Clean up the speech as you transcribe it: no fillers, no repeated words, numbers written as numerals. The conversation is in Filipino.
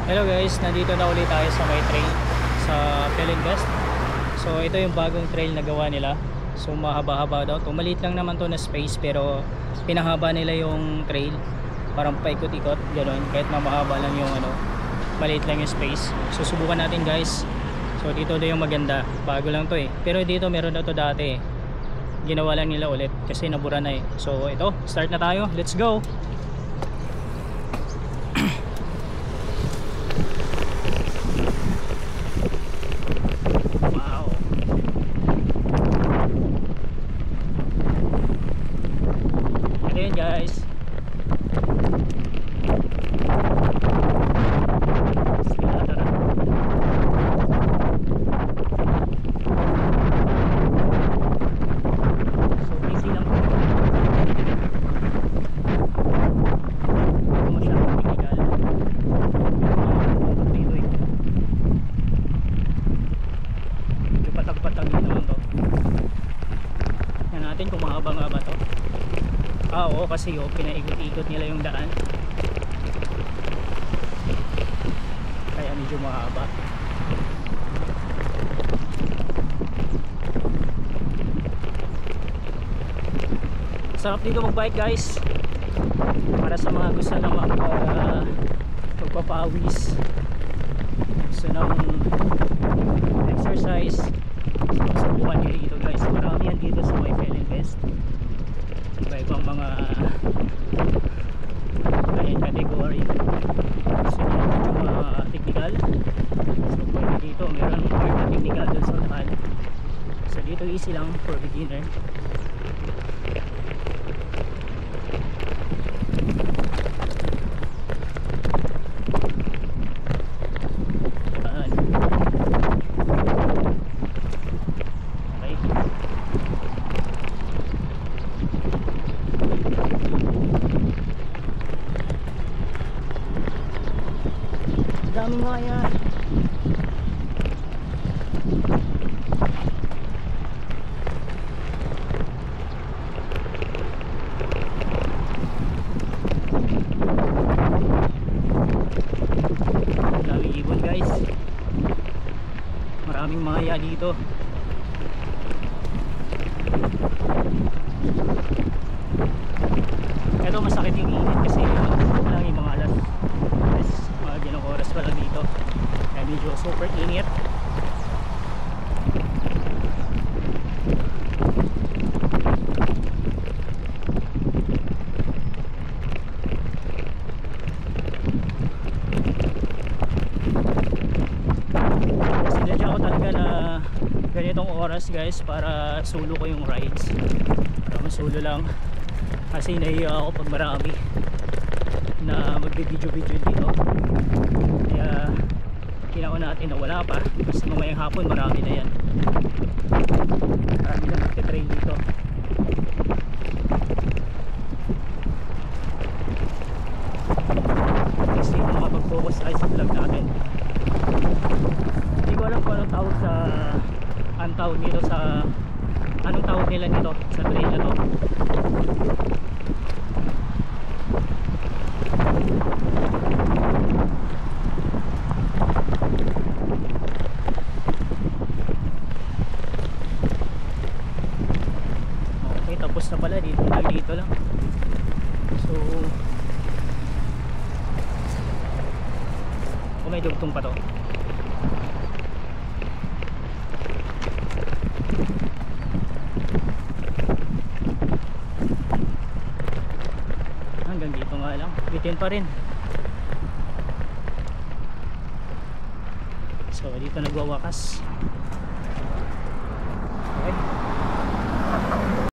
Hello guys, nandito na ulit tayo sa may trail sa Pelinvest. So ito yung bagong trail na gawa nila. So mahaba-haba daw to. Maliit lang naman to na space pero pinahaba nila yung trail. Parang paikot-ikot, gano'n. Kahit mahaba lang yung maliit lang yung space. So subukan natin guys. So dito na yung maganda. Bago lang to eh. Pero dito meron na to dati eh. Ginawa lang nila ulit kasi nabura na eh. So ito, start na tayo. Let's go! Guys, so busy lang po. Masyadong technical dito eh. Patag-patag din naman to. Yan natin kung mahaba nga ba to. Oo, kasi pinaikot-ikot nila yung daan kaya medyo mahaba. Sarap dito magbike guys, para sa mga gusto na magpapawis, gusto ng exercise. Subukan nyo dito guys, marami yan dito sa may Pelinvest. Iba-ibang mga category. So medyo technical. So pwede dito, meron mga technical dun sa unahan. So dito easy lang for beginner. Dami nga yan. Daming ibon guys. Maraming maya dito. Ito masakit yung init kasi lang yung mga alas mga ginong oras pa lang dito. Kaya medyo super init. Sinadya ko talaga na ganitong oras guys para solo ko yung rides. Para masolo lang. Kasi nahiya ako pag marami na magbe-video-video dito. Kaya kinaon natin na wala pa. Kasi mamayang hapon marami na yan. Marami na magte-train dito. Kasi makapag-focus tayo sa vlog natin. Hindi ko alam kung anong tawag sa nito sa anong tawag nila nito sa train na to. Okay, tapos na pala dito lang. So may dugtong pa to. Hanggang dito nga lang, bitin pa rin. So dito nagwawakas. Okay.